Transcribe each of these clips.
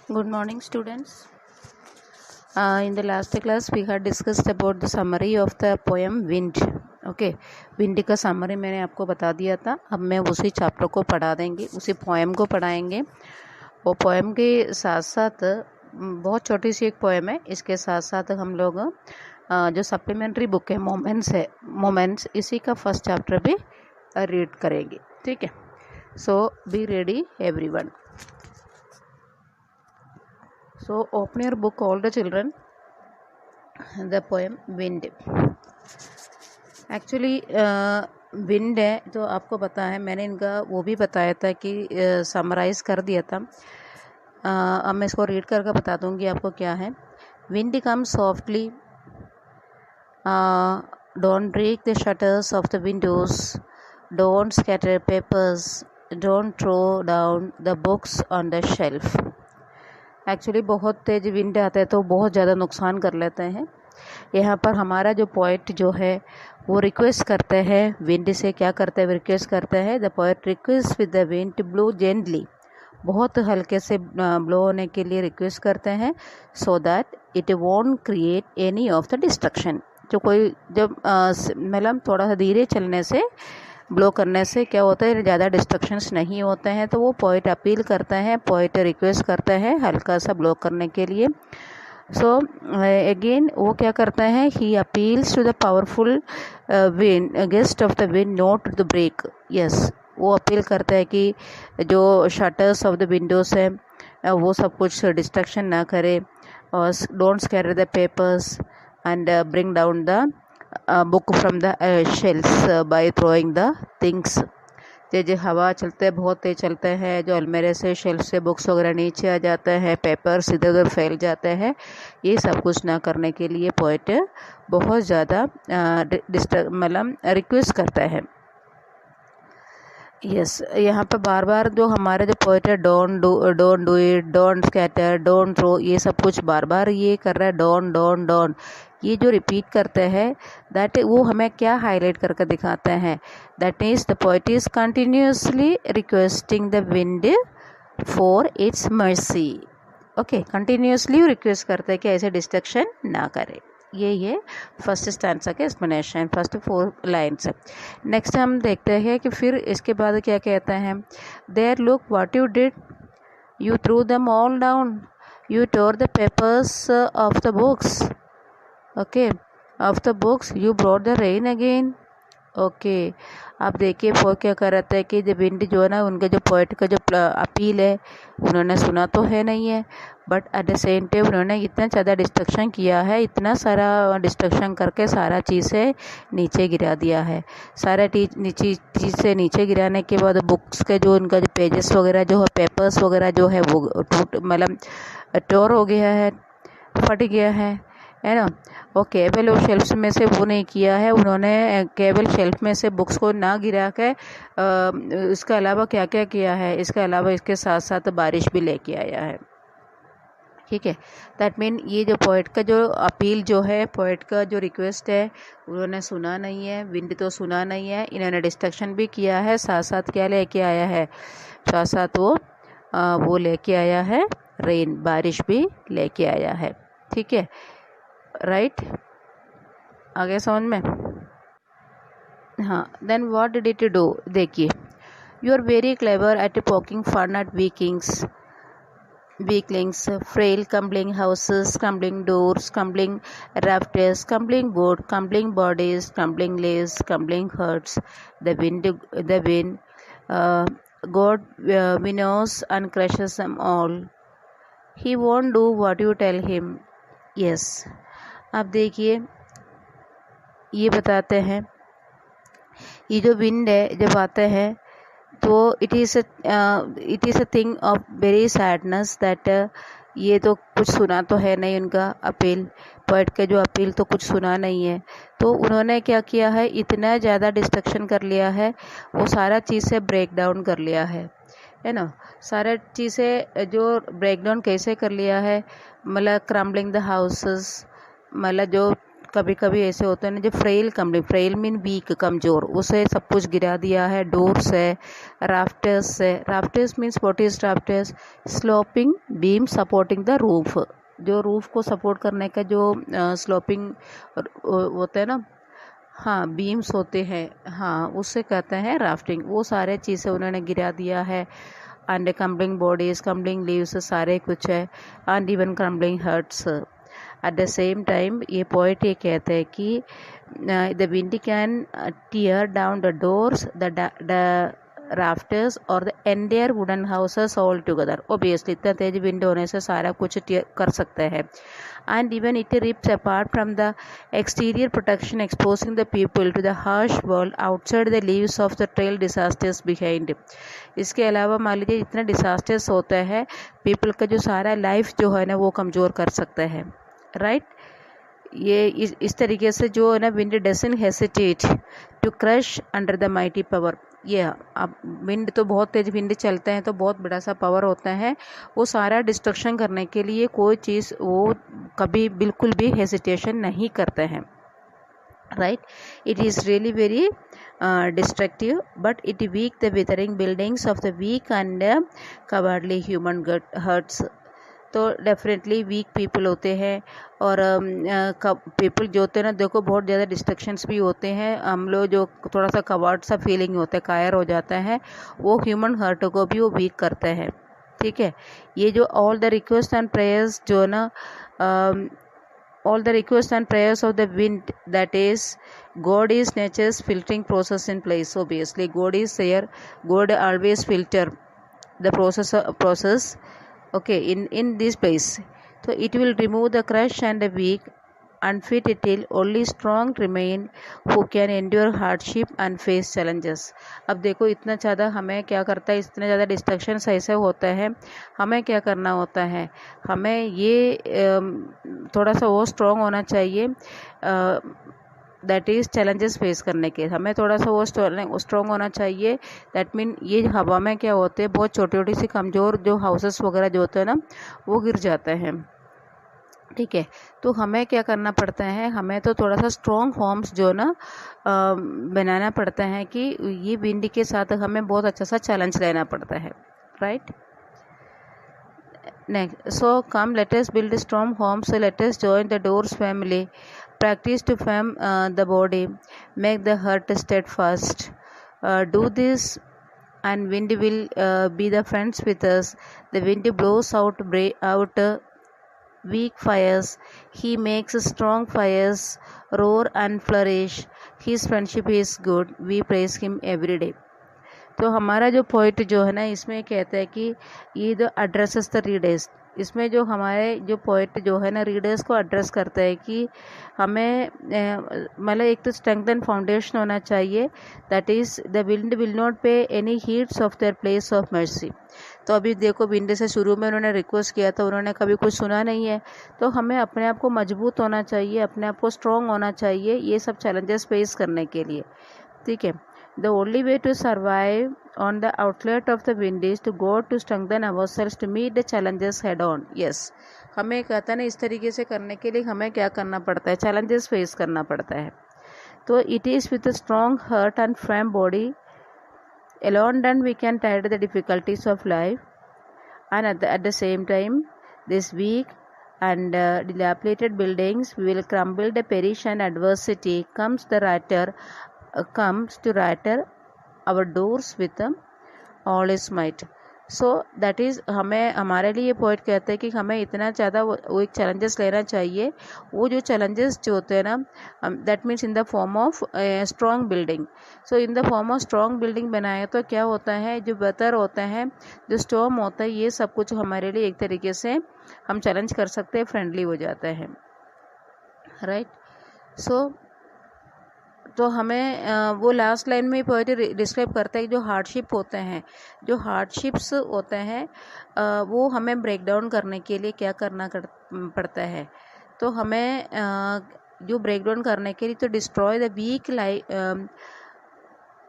Good morning, students. In the last class, we had discussed about the summary of the poem Wind. Okay, wind का summary मैंने आपको बता दिया था. अब मैं उसी चैप्टर को पढ़ा देंगे, उसी पोएम को पढ़ाएंगे. वो पोएम के साथ साथ बहुत छोटी सी एक पोएम है. इसके साथ साथ हम लोग जो सप्लीमेंट्री बुक है मोमेंट्स, इसी का फर्स्ट चैप्टर भी रीड करेंगे. ठीक है. So be ready everyone. So open your book, all the children. The poem Wind. Actually wind है तो आपको पता है, मैंने इनका वो भी बताया था कि समराइज कर दिया था. अब मैं इसको रीड करके बता दूंगी आपको क्या है. Wind come softly, don't break the shutters of the windows, don't scatter papers, don't throw down the books on the shelf. Actually बहुत तेज़ विंड आता है तो बहुत ज़्यादा नुकसान कर लेते हैं. यहाँ पर हमारा जो पोइट जो है वो रिक्वेस्ट करते हैं विंड से. क्या करते हैं? रिक्वेस्ट करते हैं. The poet request with the wind to blow gently, बहुत हल्के से ब्लो होने के लिए रिक्वेस्ट करते हैं, so that it won't create any of the destruction. जो कोई जब मतलब थोड़ा सा धीरे चलने से, ब्लो करने से क्या होता है, ज़्यादा डिस्ट्रक्शंस नहीं होते हैं. तो वो पोइट अपील करते हैं, पोइट रिक्वेस्ट करते हैं हल्का सा ब्लो करने के लिए. सो अगेन वो क्या करते हैं, he appeals to the powerful wind, gust of the wind not to break. Yes, वो अपील करते हैं कि जो शटर्स ऑफ द विंडोज है वो सब कुछ डिस्ट्रक्शन ना करे, और don't scatter the papers and bring down the book from the shelfs by throwing the things. जो हवा चलते हैं, बहुत तेज चलते हैं, जो अलमेरे से शेल्फ से बुक्स वगैरह नीचे आ जाते हैं, पेपर्स इधर उधर फैल जाते हैं, ये सब कुछ ना करने के लिए पोइट बहुत ज़्यादा मतलब रिक्वेस्ट करता है. यस, यहाँ पर बार बार जो हमारे जो पोइट है, don't do it, don't scatter, don't throw, ये सब कुछ बार बार ये कर रहा है. डोंट डोंट डोंट, ये जो रिपीट करते हैं, दैट वो हमें क्या हाईलाइट करके दिखाते हैं, that is the poet is continuously requesting the wind for its mercy. Okay, continuously request करते हैं कि ऐसे डिस्ट्रक्शन ना करे. ये फर्स्ट स्टैंजा के एक्सप्लेनेशन, फर्स्ट 4 लाइन्स. नेक्स्ट हम देखते हैं कि फिर इसके बाद क्या कहते हैं. There look what you did, you threw them all down, you tore the papers off the books. Okay, off the books, you brought the rain again. Okay, आप देखिए वो क्या कर रहे थे कि जब विंड जो है ना, उनके जो पोइट का जो अपील है उन्होंने सुना तो है नहीं है, but at the same time उन्होंने इतना ज़्यादा डिस्ट्रक्शन किया है, इतना सारा डिस्ट्रक्शन करके सारा चीज़ से नीचे गिरा दिया है. सारा चीज़ से नीचे गिराने के बाद बुक्स के जो उनका जो पेजेस वगैरह जो है, पेपर्स वगैरह जो है वो मतलब टोर हो गया है, फट गया है ना. और केवल वो शेल्फ्स में से वो नहीं किया है उन्होंने, केवल शेल्फ में से बुक्स को ना गिरा के इसके अलावा क्या क्या किया है, इसके अलावा इसके साथ साथ बारिश भी लेके आया है. ठीक है. दैट मीन ये जो पोइट का जो अपील जो है, पोइट का जो रिक्वेस्ट है, उन्होंने सुना नहीं है. विंड तो सुना नहीं है, इन्होंने डिस्ट्रक्शन भी किया है, साथ साथ क्या लेके आया है, साथ साथ वो लेके आया है रेन, बारिश भी लेके आया है. ठीक है, राइट. आगे समझ में. हाँ, then what did it do. देखिए, you are very clever at poking fun at weaklings, frail crumbling houses, crumbling doors, crumbling rafters, crumbling wood, crumbling bodies, crumbling leaves, crumbling hearts. The wind God winnows and crushes them all. He won't do what you tell him. Yes. अब देखिए, ये बताते हैं, ये जो wind है जब आते हैं तो it is a thing of very sadness, that ये तो कुछ सुना तो है नहीं उनका अपील, पोइट का जो अपील तो कुछ सुना नहीं है. तो उन्होंने क्या किया है, इतना ज़्यादा डिस्ट्रक्शन कर लिया है, वो सारा चीज़ से ब्रेक डाउन कर लिया है ना. सारा चीज़ें जो ब्रेक डाउन कैसे कर लिया है, मतलब क्रम्बलिंग द हाउसेस, मतलब जो कभी कभी ऐसे होते हैं ना जो फ्रेल कम्बलिंग, फ्रेल मीन वीक, कमज़ोर, उसे सब कुछ गिरा दिया है। डोर्स है, राफ्टर्स है, rafters means what is rafters, sloping beam supporting the roof, जो रूफ को सपोर्ट करने का जो स्लोपिंग होता है ना, हाँ बीम्स होते हैं, हाँ उससे कहते हैं राफ्टिंग। वो सारे चीज़ें उन्होंने गिरा दिया है। And crumbling bodies, crumbling leaves, सारे कुछ है, and even crumbling hearts. At the same time ये पोइट ये कहते हैं कि the wind can tear down the doors, the rafters और the entire wooden houses all together. Obviously इतना तेज विंड होने से सारा कुछ कर सकते हैं। And even it rips apart from the exterior protection, exposing the people to the harsh world outside the leaves of the trail disasters behind. इसके अलावा मान लीजिए इतना डिसास्टर्स होता है, पीपल का जो सारा लाइफ जो है ना वो कमज़ोर कर सकता है, राइट। ये इस तरीके से जो है ना wind doesn't hesitate to crush under the mighty power. ये अब विंड तो बहुत तेज विंड चलते हैं तो बहुत बड़ा सा पावर होता है, वो सारा डिस्ट्रक्शन करने के लिए कोई चीज़ वो कभी बिल्कुल भी हेसिटेशन नहीं करते हैं, right. It is really very destructive, but it weak the withering buildings of the weak and cowardly human hearts. तो डेफिनेटली वीक पीपल होते हैं और पीपल जो होते हैं ना, देखो बहुत ज़्यादा डिस्ट्रक्शंस भी होते हैं। हम लोग जो थोड़ा सा कवर्ड सा फीलिंग होता है, कायर हो जाता है, वो ह्यूमन हार्ट को भी वो वीक करता है, ठीक है। ये जो all the request and prayers जो ना all the requests and prayers of the wind, that is God is nature's filtering process in place. Obviously God is there, God always filter the process, okay, in this place. So it will remove the crush and the weak, unfit till only strong remain who can endure hardship and face challenges. अब देखो इतना ज़्यादा हमें क्या करता है, इतना ज़्यादा डिस्ट्रक्शन ऐसे होता है, हमें क्या करना होता है, हमें ये थोड़ा सा वो स्ट्रॉन्ग होना चाहिए, दैट इज़ चैलेंजेस फेस करने के, हमें थोड़ा सा वो स्ट्रॉन्ग होना चाहिए। दैट मीन ये हवा में क्या होते हैं, बहुत छोटी छोटी सी कमज़ोर जो हाउसेस वगैरह जो होते हैं ना वो गिर जाते हैं, ठीक है। तो हमें क्या करना पड़ता है, हमें तो थोड़ा सा स्ट्रॉन्ग होम्स जो ना बनाना पड़ता है कि ये विंड के साथ हमें बहुत अच्छा सा चैलेंज लेना पड़ता है, right. Next, so come let us build strong homes, so let us join the doors family, practice to firm the body, make the heart steadfast, do this and wind will be the friends with us. The wind blows out weak fires, he makes strong fires roar and flourish, his friendship is good, we praise him every day. तो हमारा जो poet जो है ना इसमें कहता है कि ये जो एड्रेसेस द रीडर्स, इसमें जो हमारे जो पोइट जो है ना रीडर्स को एड्रेस करता है कि हमें मतलब एक तो स्ट्रेंथन फाउंडेशन होना चाहिए, that is the wind will not pay any heeds of their pleas of mercy. तो अभी देखो विंड से शुरू में उन्होंने रिक्वेस्ट किया था, उन्होंने कभी कुछ सुना नहीं है, तो हमें अपने आप को मजबूत होना चाहिए, अपने आप को स्ट्रॉन्ग होना चाहिए ये सब चैलेंजेस फेस करने के लिए, ठीक है। The only way to survive on the outlet of the wind is to go to strengthen ourselves to meet the challenges head on. Yes, हमें कहता है ना इस तरीके से करने के लिए हमें क्या करना पड़ता है, challenges face करना पड़ता है। तो it is with a strong heart and firm body alone then we can tide the difficulties of life, and at the same time this weak and dilapidated buildings will crumble, the perish and adversity comes to ratter our doors with all his might. So that is हमें हमारे लिए ये point कहते हैं कि हमें इतना ज़्यादा वो एक चैलेंजेस लेना चाहिए, वो जो चैलेंजेस जो होते हैं ना that means in the form of strong building. So in the form of strong building बनाए तो क्या होता है, जो वेदर होता है, जो स्टॉर्म होता है, ये सब कुछ हमारे लिए एक तरीके से हम चैलेंज कर सकते हैं, फ्रेंडली हो जाता है, राइट। सो तो हमें वो लास्ट लाइन में पोएट डिस्क्राइब करता है कि जो हार्डशिप होते हैं, जो हार्डशिप्स होते हैं वो हमें ब्रेक डाउन करने के लिए क्या करना पड़ता है। तो हमें जो ब्रेक डाउन करने के लिए तो destroy the weak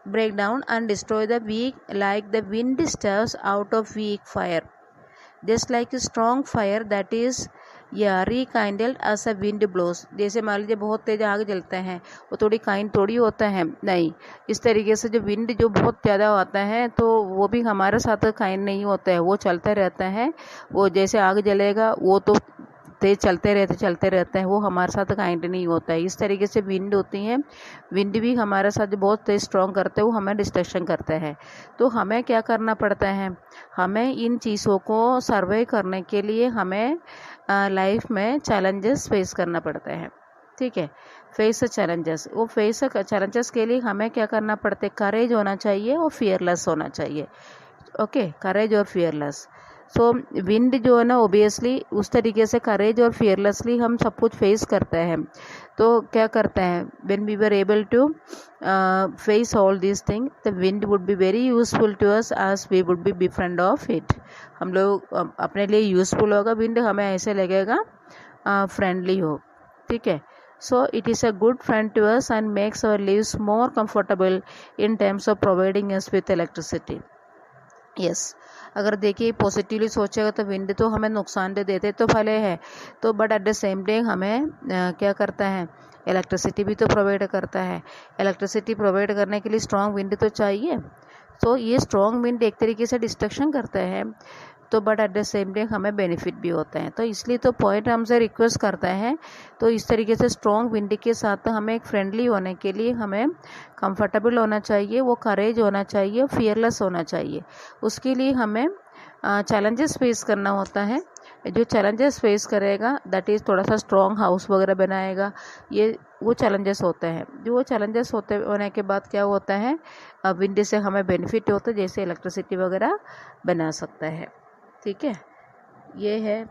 break down and destroy the weak like the wind stirs out of weak fire, just like a strong fire that is या रिकाइंडल्ड एज अ विंड ब्लोस। जैसे मान लीजिए बहुत तेज आग जलते हैं, वो थोड़ी काइंड थोड़ी होता है, नहीं, इस तरीके से जो विंड जो बहुत ज़्यादा आता है तो वो भी हमारे साथ काइंड नहीं होता है, वो चलते रहता है। वो जैसे आग जलेगा वो तो तेज चलते रहते हैं, वो हमारे साथ काइंड नहीं होता है। इस तरीके से विंड होती है, विंड भी हमारे साथ बहुत तेज स्ट्रॉन्ग करते हैं, वो हमें डिस्ट्रक्शन करते हैं। तो हमें क्या करना पड़ता है, हमें इन चीज़ों को सर्वे करने के लिए हमें लाइफ में चैलेंजेस फेस करना पड़ता है। ठीक है, फेस चैलेंजेस, वो फेस चैलेंजेस के लिए हमें क्या करना पड़ता है, करेज होना चाहिए और फियरलेस होना चाहिए। ओके, करेज और फियरलेस। सो विंड जो है ना, ओबियसली उस तरीके से करेज और फियरलेसली हम सब कुछ फेस करते हैं। तो क्या करते हैं, when we were able to face all this thing, the wind would be very useful to us as we would be friend of it. हम लोग अपने लिए यूजफुल होगा विंड, हमें ऐसे लगेगा फ्रेंडली हो। ठीक है, so it is a good friend to us and makes our lives more comfortable in terms of providing us with electricity. yes, अगर देखिए पॉजिटिवली सोचेगा तो विंड तो हमें नुकसान दे देते तो भले है, तो but at the same day हमें क्या करता है, इलेक्ट्रिसिटी भी तो प्रोवाइड करता है। इलेक्ट्रिसिटी प्रोवाइड करने के लिए स्ट्रॉन्ग विंड तो चाहिए। तो ये स्ट्रॉन्ग विंड एक तरीके से डिस्ट्रक्शन करता है, तो but at the same day हमें बेनिफिट भी होता है। तो इसलिए तो पॉइंट हमसे रिक्वेस्ट करता है, तो इस तरीके से स्ट्रॉन्ग विंड के साथ हमें एक फ्रेंडली होने के लिए हमें कंफर्टेबल होना चाहिए, वो करेज होना चाहिए, फियरलेस होना चाहिए। उसके लिए हमें चैलेंजेस फेस करना होता है। जो चैलेंजेस फेस करेगा दैट इज़ थोड़ा सा स्ट्रॉन्ग हाउस वगैरह बनाएगा, ये वो चैलेंजेस होते हैं। जो वो चैलेंजेस होने के बाद क्या होता है, विंड से हमें बेनिफिट होता है, जैसे इलेक्ट्रिसिटी वगैरह बना सकता है। ठीक है, ये है।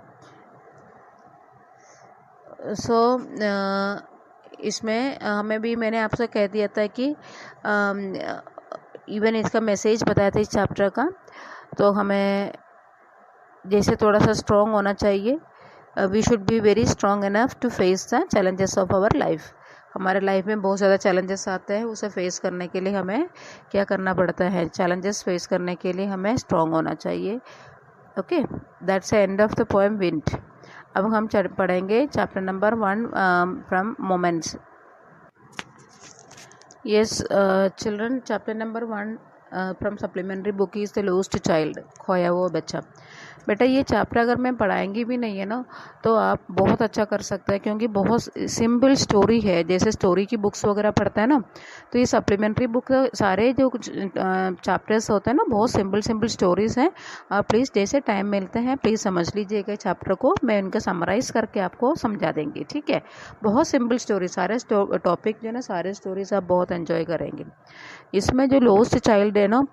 सो इसमें हमें भी मैंने आपसे कह दिया था कि इवन इसका मैसेज बताया था इस चैप्टर का, तो हमें जैसे थोड़ा सा स्ट्रॉन्ग होना चाहिए, we should be very strong enough to face the challenges of our life. हमारे लाइफ में बहुत ज़्यादा चैलेंजेस आते हैं, उसे फेस करने के लिए हमें क्या करना पड़ता है, चैलेंजेस फेस करने के लिए हमें स्ट्रॉन्ग होना चाहिए। Okay, that's the end of the poem wind. अब हम पढ़ेंगे chapter number 1 from moments. Yes children, chapter number 1 from supplementary book is the lost child, खोया हुआ बच्चा। बेटा ये चैप्टर अगर मैं पढ़ाएंगी भी नहीं है ना, तो आप बहुत अच्छा कर सकते हैं, क्योंकि बहुत सिंपल स्टोरी है। जैसे स्टोरी की बुक्स वगैरह पढ़ता है ना, तो ये सप्लीमेंट्री बुक सारे जो चैप्टर्स होते हैं ना, बहुत सिंपल स्टोरीज़ हैं। आप प्लीज़ जैसे टाइम मिलते हैं प्लीज़ समझ लीजिएगा चैप्टर को, मैं इनका समराइज़ करके आपको समझा देंगी। ठीक है, बहुत सिंपल स्टोरी, सारे टॉपिक जो है ना, सारे स्टोरीज आप बहुत एंजॉय करेंगे। इसमें जो लोस्ट चाइल्ड है ना,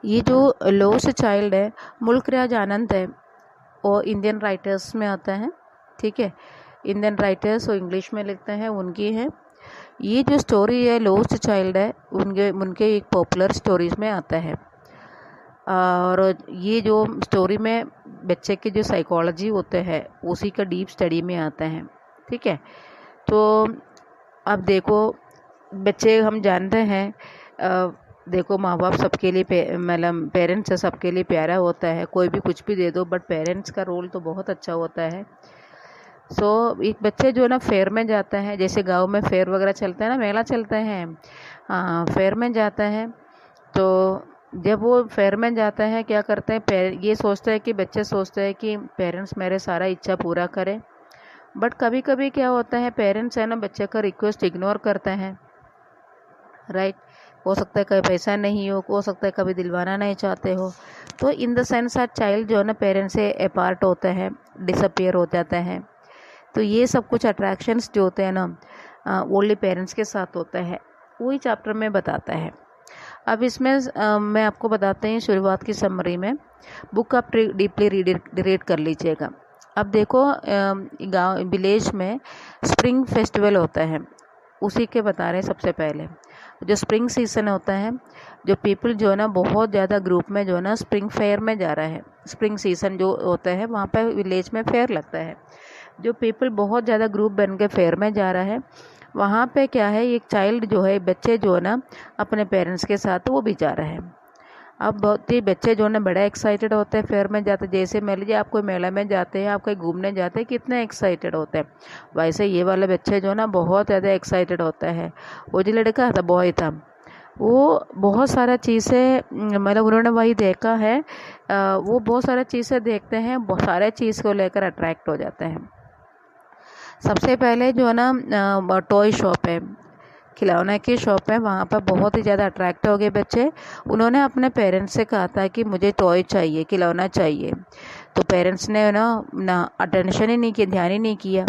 ये जो लोस्ट चाइल्ड है मुल्क राज आनंद है, और इंडियन राइटर्स में आता है। ठीक है, इंडियन राइटर्स और इंग्लिश में लिखते हैं, उनकी है। ये जो स्टोरी है लोस्ट चाइल्ड है, उनके एक पॉपुलर स्टोरीज में आता है। और ये जो स्टोरी में बच्चे के जो साइकोलॉजी होते हैं उसी का डीप स्टडी में आता है। ठीक है, तो अब देखो बच्चे हम जानते हैं, देखो माँ बाप सबके लिए मतलब पेरेंट्स सबके लिए प्यारा होता है, कोई भी कुछ भी दे दो, बट पेरेंट्स का रोल तो बहुत अच्छा होता है। सो एक बच्चे जो है ना फेयर में जाता है, जैसे गांव में फेयर वगैरह चलता है ना, मेला चलते हैं, फेयर में जाता है। तो जब वो फेयर में जाता है क्या करते हैं, ये सोचते हैं कि बच्चे सोचते हैं कि पेरेंट्स मेरे सारा इच्छा पूरा करें, बट कभी कभी क्या होता है, पेरेंट्स है ना बच्चे का रिक्वेस्ट इग्नोर करते हैं। राइट, हो सकता है कभी पैसा नहीं हो सकता है कभी दिलवाना नहीं चाहते हो। तो in the sense a child जो है ना पेरेंट्स से अपार्ट होता है, डिसअपियर हो जाता है। तो ये सब कुछ अट्रैक्शंस जो होते हैं ना ओनली पेरेंट्स के साथ होता है, वही चैप्टर में बताता है। अब इसमें मैं आपको बताते हैं शुरुआत की समरी में, बुक आप डीपली रीड कर लीजिएगा। अब देखो गांव विलेज में स्प्रिंग फेस्टिवल होता है, उसी के बता रहे हैं। सबसे पहले जो स्प्रिंग सीजन होता है, जो पीपल जो है ना बहुत ज़्यादा ग्रुप में जो है ना स्प्रिंग फेयर में जा रहा है। स्प्रिंग सीजन जो होता है वहाँ पे विलेज में फेयर लगता है, जो पीपल बहुत ज़्यादा ग्रुप बन के फेयर में जा रहा है। वहाँ पे क्या है, एक चाइल्ड जो है, बच्चे जो है ना अपने पेरेंट्स के साथ वो भी जा रहा है। अब बहुत ही बच्चे जो है ना बड़े एक्साइटेड होते हैं फेयर में जाते, जैसे मान लीजिए आप कोई मेला में जाते हैं, आप कहीं घूमने जाते हैं, कितने एक्साइटेड होते हैं, वैसे ये वाले बच्चे जो ना बहुत ज़्यादा एक्साइटेड होते हैं। वो जो लड़का था, बॉय था, वो बहुत सारा चीज़ें मतलब उन्होंने वही देखा है, वो बहुत सारा चीज़ें देखते हैं, बहुत सारे चीज़ को लेकर अट्रैक्ट हो जाते हैं। सबसे पहले जो है ना टॉय शॉप है, खिलौने की शॉप है, वहाँ पर बहुत ही ज़्यादा अट्रैक्ट हो गए बच्चे। उन्होंने अपने पेरेंट्स से कहा था कि मुझे टॉय चाहिए, खिलौना चाहिए। तो पेरेंट्स ने ना अटेंशन ही नहीं किया, ध्यान ही नहीं किया,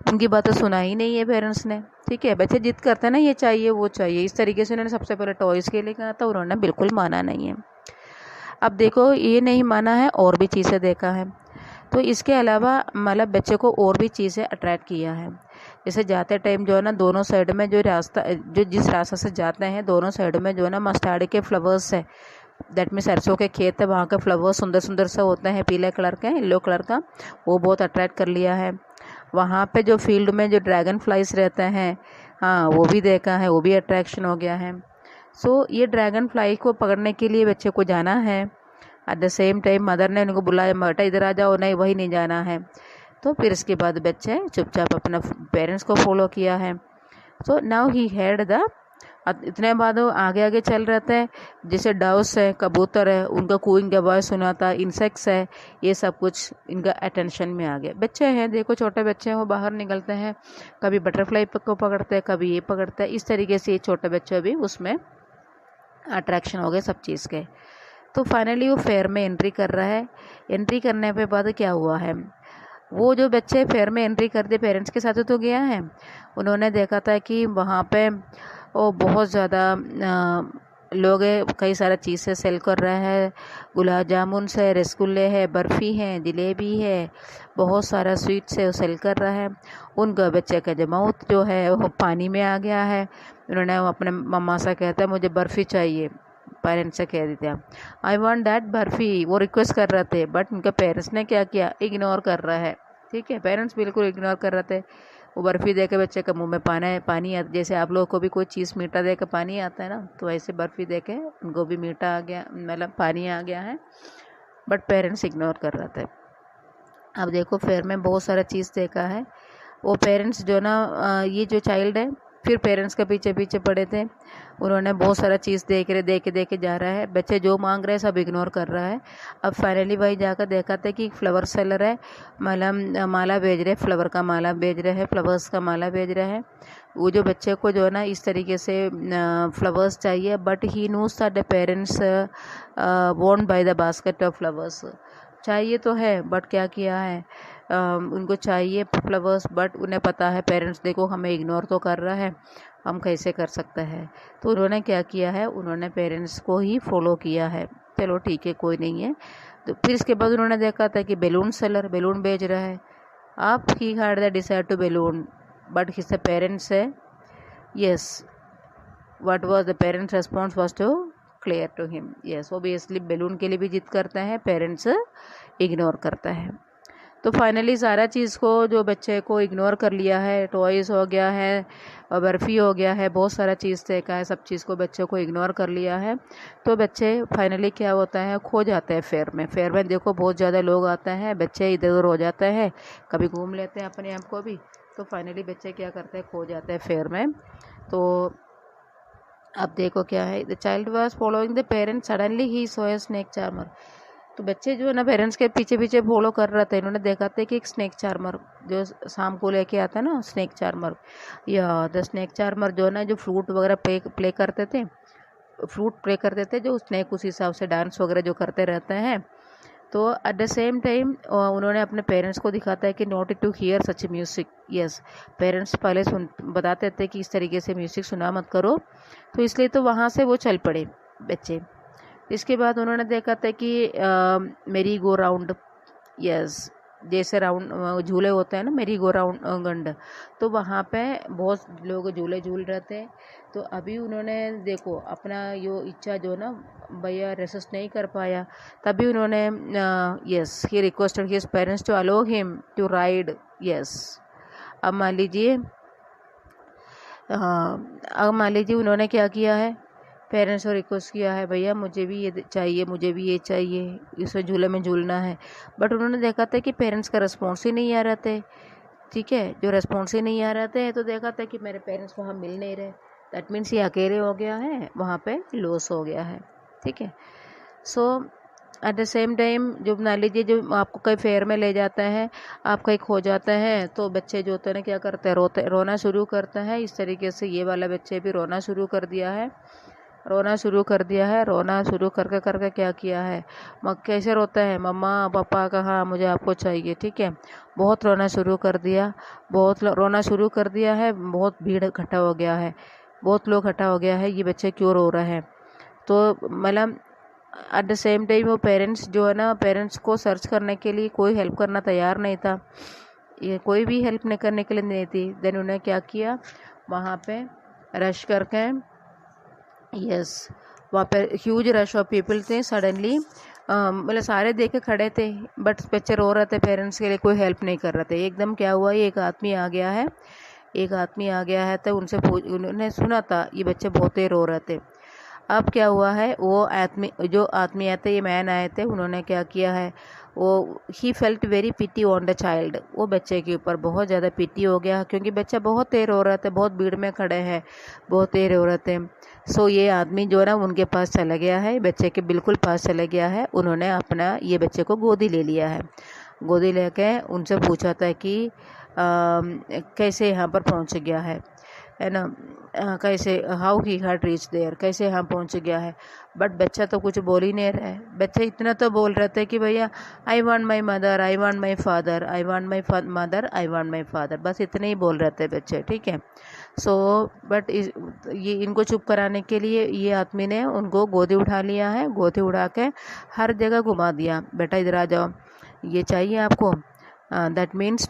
उनकी बातें सुना ही नहीं है पेरेंट्स ने। ठीक है, बच्चे जिद करते हैं ना ये चाहिए वो चाहिए, इस तरीके से उन्होंने सबसे पहले टॉयज़ के लिए कहा था, उन्होंने बिल्कुल माना नहीं है। अब देखो ये नहीं माना है, और भी चीज़ें देखा है। तो इसके अलावा मतलब बच्चे को और भी चीज़ें अट्रैक्ट किया है। जैसे जाते टाइम जो है ना दोनों साइड में जो रास्ता, जो जिस रास्ते से जाते हैं दोनों साइड में जो है ना मस्टर्ड के फ्लावर्स है, दैट मीन सरसों के खेत है, वहाँ के फ्लावर्स सुंदर सुंदर से होते हैं, पीले कलर के, येलो कलर का, वो बहुत अट्रैक्ट कर लिया है। वहाँ पे जो फील्ड में जो ड्रैगन फ्लाइज रहते हैं, हाँ वो भी देखा है, वो भी अट्रैक्शन हो गया है। सो ये ड्रैगन फ्लाई को पकड़ने के लिए बच्चे को जाना है। Eight the same time mother ने उनको बुलाया, बेटा इधर आ जाओ, नहीं वही नहीं जाना है। तो फिर इसके बाद बच्चे चुपचाप अपना पेरेंट्स को फॉलो किया है। So now he had the, इतने बाद वो आगे आगे चल रहे थे, जैसे डव्स है, कबूतर है, उनका कूइंग का वॉइस सुना था, इंसेक्ट्स है, ये सब कुछ इनका अटेंशन में आ गया। बच्चे हैं, देखो छोटे बच्चे हैं, वो बाहर निकलते हैं, कभी बटरफ्लाई को पकड़ते हैं, कभी ये पकड़ते हैं, इस तरीके से ये छोटे बच्चे भी उसमें अट्रैक्शन हो गए सब चीज़ के। तो फाइनली वो फेयर में एंट्री कर रहा है। एंट्री करने पे बाद क्या हुआ है, वो जो बच्चे फेयर में एंट्री करते पेरेंट्स के साथ तो गया है, उन्होंने देखा था कि वहाँ पे वो बहुत ज़्यादा लोग कई सारा चीज़ से सेल कर रहे हैं, गुलाब जामुन से, रसगुल्ले है, बर्फ़ी है, जलेबी है, बहुत सारा स्वीट से वो सेल कर रहा है। उनका बच्चे का जमाउत जो है वो पानी में आ गया है। उन्होंने अपने मम्मा से कहता है मुझे बर्फ़ी चाहिए, पेरेंट्स से कह देते हैं आई वांट दैट बर्फ़ी, वो रिक्वेस्ट कर रहे थे, बट उनके पेरेंट्स ने क्या किया, इग्नोर कर रहा है। ठीक है, पेरेंट्स बिल्कुल इग्नोर कर रहे थे। वो बर्फ़ी दे के बच्चे के मुंह में पानी जैसे आप लोगों को भी कोई चीज़ मीठा दे के पानी आता है ना, तो ऐसे बर्फ़ी दे के उनको भी मीठा आ गया, मतलब पानी आ गया है, बट पेरेंट्स इग्नोर कर रहे थे। अब देखो फेयर में बहुत सारा चीज़ देखा है, वो पेरेंट्स जो ना ये जो चाइल्ड है फिर पेरेंट्स के पीछे पीछे पड़े थे, उन्होंने बहुत सारा चीज़ देखे जा रहा है, बच्चे जो मांग रहे हैं सब इग्नोर कर रहा है। अब फाइनली वही जाकर देखा था कि फ्लावर सेलर है, माला बेच रहे, फ्लावर का माला बेच रहे हैं, फ्लावर्स का माला बेच रहे हैं। वो जो बच्चे को जो है ना इस तरीके से फ्लावर्स चाहिए, but he knows that the parents won't by the basket of flowers. चाहिए तो है बट क्या किया है, उनको चाहिए फ्लावर्स, बट उन्हें पता है पेरेंट्स देखो हमें इग्नोर तो कर रहा है, हम कैसे कर सकते हैं। तो उन्होंने क्या किया है, उन्होंने पेरेंट्स को ही फॉलो किया है। चलो ठीक है, कोई नहीं है। तो फिर इसके बाद उन्होंने देखा था कि बैलून सेलर बैलून बेच रहा है। आप he had the decide to balloon, but his parents से yes, what was the parents response was too clear to him, yes obviously balloon के लिए भी जिद करते हैं, पेरेंट्स इग्नोर करता है। तो फाइनली सारा चीज़ को जो बच्चे को इग्नोर कर लिया है, टॉयज़ हो गया है और बर्फ़ी हो गया है, बहुत सारा चीज़ देखा है, सब चीज़ को बच्चे को इग्नोर कर लिया है। तो बच्चे फाइनली क्या होता है, खो जाते हैं फेयर में। फेयर में देखो बहुत ज़्यादा लोग आते हैं, बच्चे इधर उधर हो जाते हैं, कभी घूम लेते हैं अपने आप को भी। तो फाइनली बच्चे क्या करते हैं, खो जाते हैं फेयर में। तो अब देखो क्या है, the child was following the parents, suddenly he saw a snake charmer. तो बच्चे जो है ना पेरेंट्स के पीछे पीछे फॉलो कर रहे थे, इन्होंने देखा था कि एक स्नेक चार्मर जो शाम को लेके आता है ना, स्नेक चार्मर, या द स्नेक चार्मर जो है ना, जो फ्लूट वगैरह प्ले करते थे, फ्लूट प्ले करते थे, जो स्नेक उस हिसाब से डांस वगैरह जो करते रहते हैं। तो एट द सेम टाइम उन्होंने अपने पेरेंट्स को दिखाता है कि not to hear such music, yes parents पहले बताते थे कि इस तरीके से म्यूज़िक सुना मत करो, तो इसलिए तो वहाँ से वो चल पड़े बच्चे। इसके बाद उन्होंने देखा था कि मेरी गो राउंड, यस जैसे राउंड झूले होते हैं ना, मेरी गो राउंड गंड, तो वहाँ पे बहुत लोग झूले झूल रहे थे। तो अभी उन्होंने देखो अपना यो इच्छा जो ना भैया रेसिस्ट नहीं कर पाया, तभी उन्होंने yes he requested his parents to allow him to ride, yes. अब मान लीजिए उन्होंने क्या किया है पेरेंट्स को रिक्वेस्ट किया है भैया मुझे भी ये चाहिए, मुझे भी ये चाहिए, इसमें झूले में झूलना है। बट उन्होंने देखा था कि पेरेंट्स का रिस्पॉन्स ही नहीं आ रहा थे। ठीक है, जो रिस्पॉन्स ही नहीं आ रहे थे तो देखा था कि मेरे पेरेंट्स वहाँ मिल नहीं रहे। दैट मीन्स ये अकेले हो गया है, वहाँ पे लॉस हो गया है। ठीक है, सो एट द सेम टाइम जो मान लीजिए जो आपको कहीं फेयर में ले जाता है, आप कहीं खो जाते हैं तो बच्चे जो होते हैं ना क्या करते हैं, रोना शुरू करता है। इस तरीके से ये वाला बच्चे भी रोना शुरू कर दिया है, रोना शुरू करके करके क्या किया है, कैसे रोता है, मम्मा पापा कहाँ, मुझे आपको चाहिए। ठीक है, बहुत रोना शुरू कर दिया, बहुत रोना शुरू कर दिया है, बहुत भीड़ इकट्ठा हो गया है, बहुत लोग इकट्ठा हो गया है, ये बच्चे क्यों रो रहे हैं। तो मतलब एट द सेम टाइम वो पेरेंट्स जो है ना, पेरेंट्स को सर्च करने के लिए कोई हेल्प करना तैयार नहीं था, ये कोई भी हेल्प नहीं करने के लिए नहीं थी। देन उन्हें क्या किया, वहाँ पे रश करके, यस वहाँ पे ह्यूज रश ऑफ पीपल थे। सडनली मतलब सारे देख के खड़े थे, बट बच्चे रो रहे थे, पेरेंट्स के लिए कोई हेल्प नहीं कर रहे थे। एकदम क्या हुआ, एक आदमी आ गया है, तो उनसे उन्होंने सुना था ये बच्चे बहुत ही रो रहे थे। अब क्या हुआ है, वो जो आदमी आए थे, ये मैन आए थे, उन्होंने क्या किया है, वो he felt very pity on the child, वो बच्चे के ऊपर बहुत ज़्यादा पिटी हो गया, क्योंकि बच्चा बहुत तेज रो रहे थे, बहुत भीड़ में खड़े हैं, बहुत तेज रो रहे थे। सो ये आदमी जो है ना उनके पास चला गया है, बच्चे के बिल्कुल पास चला गया है, उन्होंने अपना ये बच्चे को गोदी ले लिया है। गोदी लेके उनसे पूछा था कि कैसे यहाँ पर पहुँच गया है ना, कैसे how he had reach there, कैसे यहाँ पहुँच गया है। बट बच्चा तो कुछ बोल ही नहीं रहा है। बच्चे इतना तो बोल रहे थे कि भैया I want my mother, I want my father, I want my mother, I want my father, बस इतने ही बोल रहे थे बच्चे। ठीक है, सो बट ये इनको चुप कराने के लिए ये आदमी ने उनको गोदी उठा लिया है, गोदी उठा के हर जगह घुमा दिया, बेटा इधर आ जाओ, ये चाहिए आपको। दैट मीन्स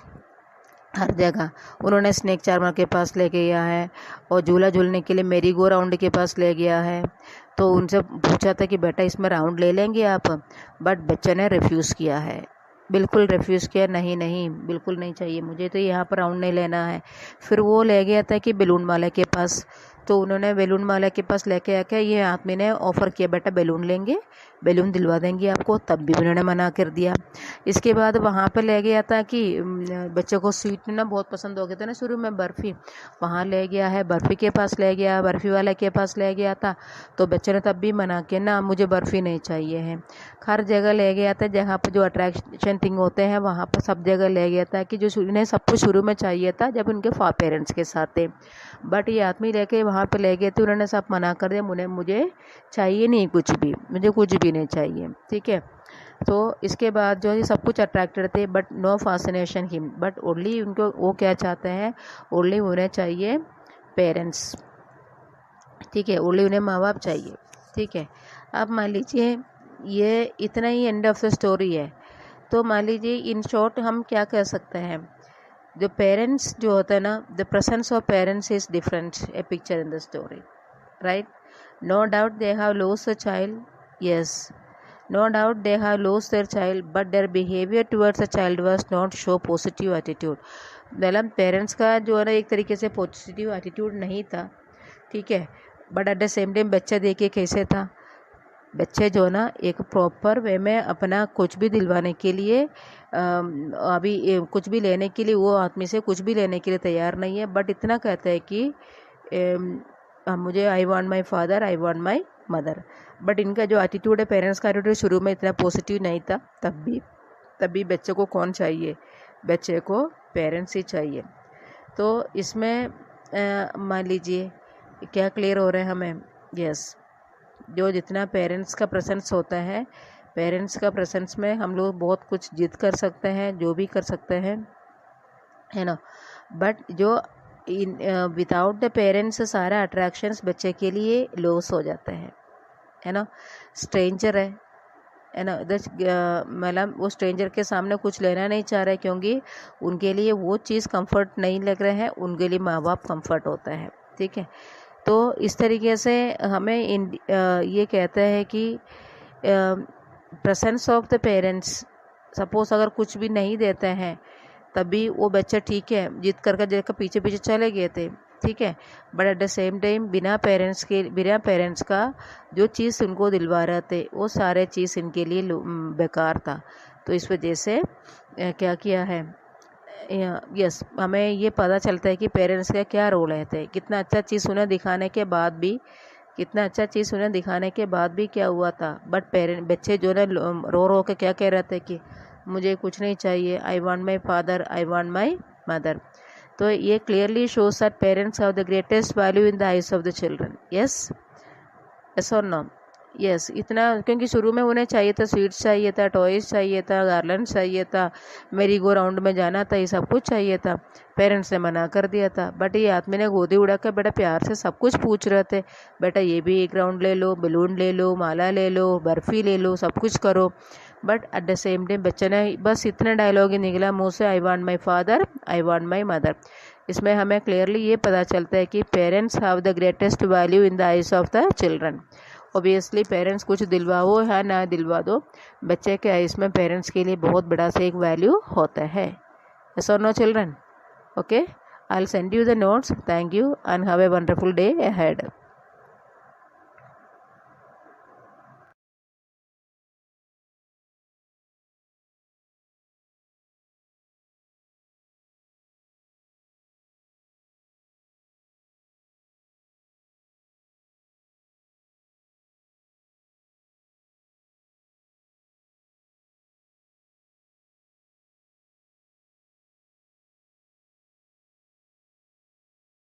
हर जगह उन्होंने स्नेक चार्मर के पास ले गया है, और झूला झूलने के लिए मेरी गो राउंड के पास ले गया है। तो उनसे पूछा था कि बेटा इसमें राउंड ले लेंगे आप, बट बच्चे ने रिफ्यूज़ किया है, बिल्कुल रिफ्यूज़ किया, नहीं नहीं बिल्कुल नहीं चाहिए, मुझे तो यहाँ पर राउंड नहीं लेना है। फिर वो ले गया था कि बैलून वाले के पास, तो उन्होंने बैलून वाले के पास लेके आके ये आदमी ने ऑफ़र किया, बेटा बैलून लेंगे, बैलून दिलवा देंगे आपको, तब भी उन्होंने मना कर दिया। इसके बाद वहाँ पे ले गया था कि बच्चे को स्वीट ना बहुत पसंद हो गया था ना शुरू में, बर्फ़ी, वहाँ ले गया है, बर्फ़ी के पास ले गया, बर्फ़ी वाले के पास ले गया था, तो बच्चे ने तब भी मना किया, ना मुझे बर्फ़ी नहीं चाहिए है। हर जगह ले गया था, जहाँ पर जो अट्रैक्शन थिंग होते हैं वहाँ पर सब जगह ले गया था, कि जो इन्हें सब कुछ शुरू में चाहिए था जब उनके पेरेंट्स के साथ थे। बट ये आदमी लेके वहाँ पे ले गए थे, उन्होंने सब मना कर दिया, मुझे चाहिए नहीं कुछ भी, मुझे कुछ भी नहीं चाहिए। ठीक है, तो इसके बाद जो है सब कुछ अट्रैक्टेड थे, but no fascination him, but only उनको वो क्या चाहते हैं, ओनली उन्हें चाहिए पेरेंट्स। ठीक है, ओनली उन्हें माँ बाप चाहिए। ठीक है, अब मान लीजिए ये इतना ही एंड ऑफ द स्टोरी है। तो मान लीजिए इन शॉर्ट हम क्या कह सकते हैं, जो पेरेंट्स जो होता है ना, the presence of parents is different a picture in the story, right. No doubt they have lost a child, yes, no doubt they have lost their child, but their behaviour towards the child was not show positive attitude. मतलब parents का जो है ना एक तरीके से positive attitude नहीं था। ठीक है, but at the same time बच्चा देखिए कैसे था, बच्चे जो ना एक प्रॉपर वे में अपना कुछ भी दिलवाने के लिए अभी कुछ भी लेने के लिए वो आदमी से कुछ भी लेने के लिए तैयार नहीं है, बट इतना कहता है कि मुझे I want my father, I want my mother. But इनका जो एटीट्यूड है, पेरेंट्स का एटीट्यूड शुरू में इतना पॉजिटिव नहीं था, तब भी बच्चे को कौन चाहिए, बच्चे को पेरेंट्स ही चाहिए। तो इसमें मान लीजिए क्या क्लियर हो रहा है हमें, यस, जो जितना पेरेंट्स का प्रेजेंस होता है, पेरेंट्स का प्रेजेंस में हम लोग बहुत कुछ जीत कर सकते हैं, जो भी कर सकते हैं, है ना। बट जो विदाउट द पेरेंट्स सारा अट्रैक्शंस बच्चे के लिए लॉस हो जाते हैं, है ना। स्ट्रेंजर है ना, मतलब वो स्ट्रेंजर के सामने कुछ लेना नहीं चाह रहे, क्योंकि उनके लिए वो चीज़ कंफर्ट नहीं लग रहा है, उनके लिए माँ बाप कंफर्ट होता है। ठीक है, तो इस तरीके से हमें ये कहता है कि presence of the parents, suppose अगर कुछ भी नहीं देते हैं तभी वो बच्चा ठीक है, जिद कर जगह पीछे पीछे चले गए थे, ठीक है। But at the same time बिना पेरेंट्स का जो चीज़ उनको दिलवा रहे थे वो सारे चीज़ इनके लिए बेकार था। तो इस वजह से क्या किया है, यस हमें ये पता चलता है कि पेरेंट्स का क्या रोल है। कितना अच्छा चीज़ उन्हें दिखाने के बाद भी क्या हुआ था, बट बच्चे जो ना रो रो के क्या कह रहे थे कि मुझे कुछ नहीं चाहिए, I want my father, I want my mother. तो ये clearly shows that parents have the greatest value in the eyes of the children. Yes और नो, यस इतना, क्योंकि शुरू में उन्हें चाहिए था, स्वीट्स चाहिए था, टॉयज़ चाहिए था, गार्लैंड चाहिए था, मेरी गो राउंड में जाना था, ये सब कुछ चाहिए था। पेरेंट्स ने मना कर दिया था। बट ये आदमी ने गोदी उड़ा कर बड़ा प्यार से सब कुछ पूछ रहे थे, बेटा ये भी एक राउंड ले लो, बलून ले लो, माला ले लो, बर्फ़ी ले लो, सब कुछ करो। But at the same time बच्चे ने बस इतने डायलॉग ही निकला मुँह से, I want my father, I want my mother. इसमें हमें क्लियरली ये पता चलता है कि parents have the greatest value in the eyes of the children. Obviously parents कुछ दिलवाओ या ना दिलवा दो, बच्चे के आइज में पेरेंट्स के लिए बहुत बड़ा से एक वैल्यू होता है। यस और no children? Okay, I will send you the notes. Thank you and have a wonderful day ahead.